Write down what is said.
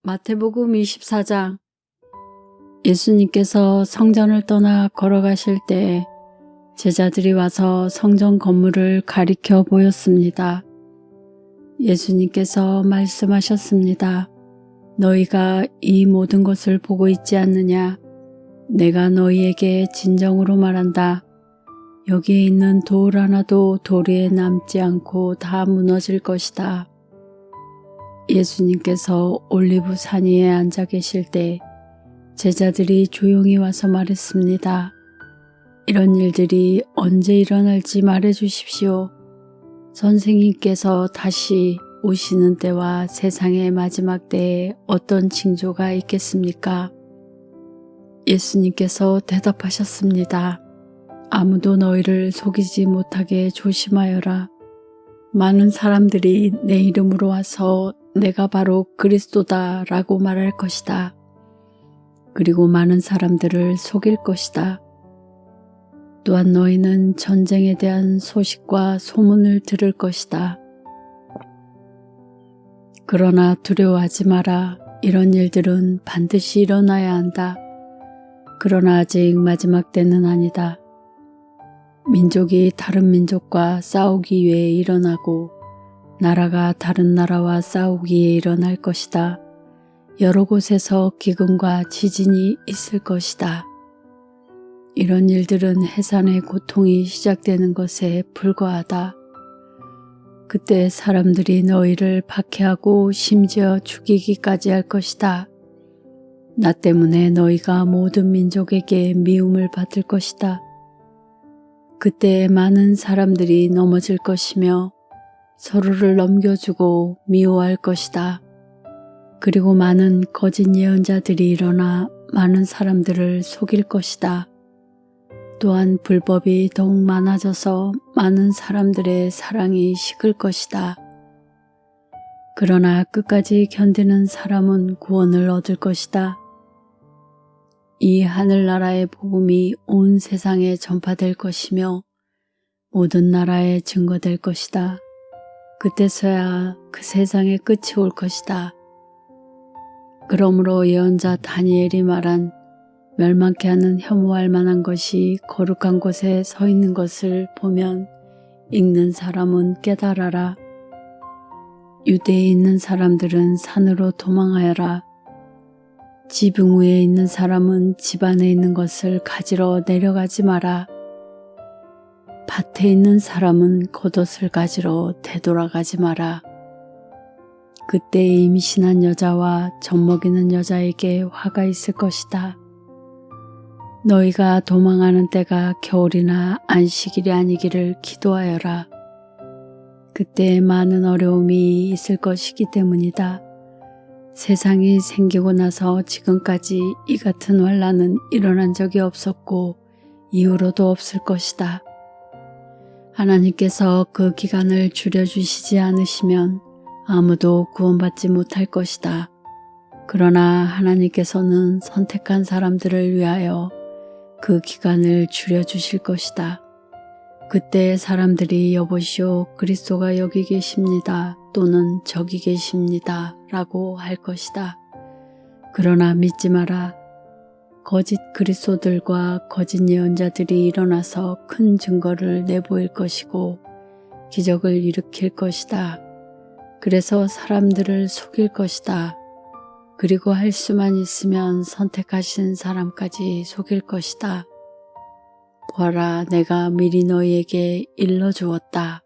마태복음 24장. 예수님께서 성전을 떠나 걸어가실 때 제자들이 와서 성전 건물을 가리켜 보였습니다. 예수님께서 말씀하셨습니다. 너희가 이 모든 것을 보고 있지 않느냐? 내가 너희에게 진정으로 말한다. 여기에 있는 돌 하나도 돌 위에 남지 않고 다 무너질 것이다. 예수님께서 올리브 산 위에 앉아 계실 때 제자들이 조용히 와서 말했습니다. 이런 일들이 언제 일어날지 말해 주십시오. 선생님께서 다시 오시는 때와 세상의 마지막 때에 어떤 징조가 있겠습니까? 예수님께서 대답하셨습니다. 아무도 너희를 속이지 못하게 조심하여라. 많은 사람들이 내 이름으로 와서 내가 바로 그리스도다 라고 말할 것이다. 그리고 많은 사람들을 속일 것이다. 또한 너희는 전쟁에 대한 소식과 소문을 들을 것이다. 그러나 두려워하지 마라. 이런 일들은 반드시 일어나야 한다. 그러나 아직 마지막 때는 아니다. 민족이 다른 민족과 싸우기 위해 일어나고 나라가 다른 나라와 싸우기에 일어날 것이다. 여러 곳에서 기근과 지진이 있을 것이다. 이런 일들은 해산의 고통이 시작되는 것에 불과하다. 그때 사람들이 너희를 박해하고 심지어 죽이기까지 할 것이다. 나 때문에 너희가 모든 민족에게 미움을 받을 것이다. 그때 많은 사람들이 넘어질 것이며 서로를 넘겨주고 미워할 것이다. 그리고 많은 거짓 예언자들이 일어나 많은 사람들을 속일 것이다. 또한 불법이 더욱 많아져서 많은 사람들의 사랑이 식을 것이다. 그러나 끝까지 견디는 사람은 구원을 얻을 것이다. 이 하늘나라의 복음이 온 세상에 전파될 것이며 모든 나라에 증거될 것이다. 그때서야 그 세상의 끝이 올 것이다. 그러므로 예언자 다니엘이 말한 멸망케 하는 혐오할 만한 것이 거룩한 곳에 서 있는 것을 보면 읽는 사람은 깨달아라. 유대에 있는 사람들은 산으로 도망하여라. 지붕 위에 있는 사람은 집 안에 있는 것을 가지러 내려가지 마라. 밭에 있는 사람은 겉옷을 가지러 되돌아가지 마라. 그때 임신한 여자와 젖먹이는 여자에게 화가 있을 것이다. 너희가 도망하는 때가 겨울이나 안식일이 아니기를 기도하여라. 그때 많은 어려움이 있을 것이기 때문이다. 세상이 생기고 나서 지금까지 이 같은 환난은 일어난 적이 없었고 이후로도 없을 것이다. 하나님께서 그 기간을 줄여주시지 않으시면 아무도 구원받지 못할 것이다. 그러나 하나님께서는 선택한 사람들을 위하여 그 기간을 줄여주실 것이다. 그때 사람들이 여보시오 그리스도가 여기 계십니다. 또는 저기 계십니다. 라고 할 것이다. 그러나 믿지 마라. 거짓 그리스도들과 거짓 예언자들이 일어나서 큰 증거를 내보일 것이고 기적을 일으킬 것이다. 그래서 사람들을 속일 것이다. 그리고 할 수만 있으면 선택하신 사람까지 속일 것이다. 보아라, 내가 미리 너희에게 일러주었다.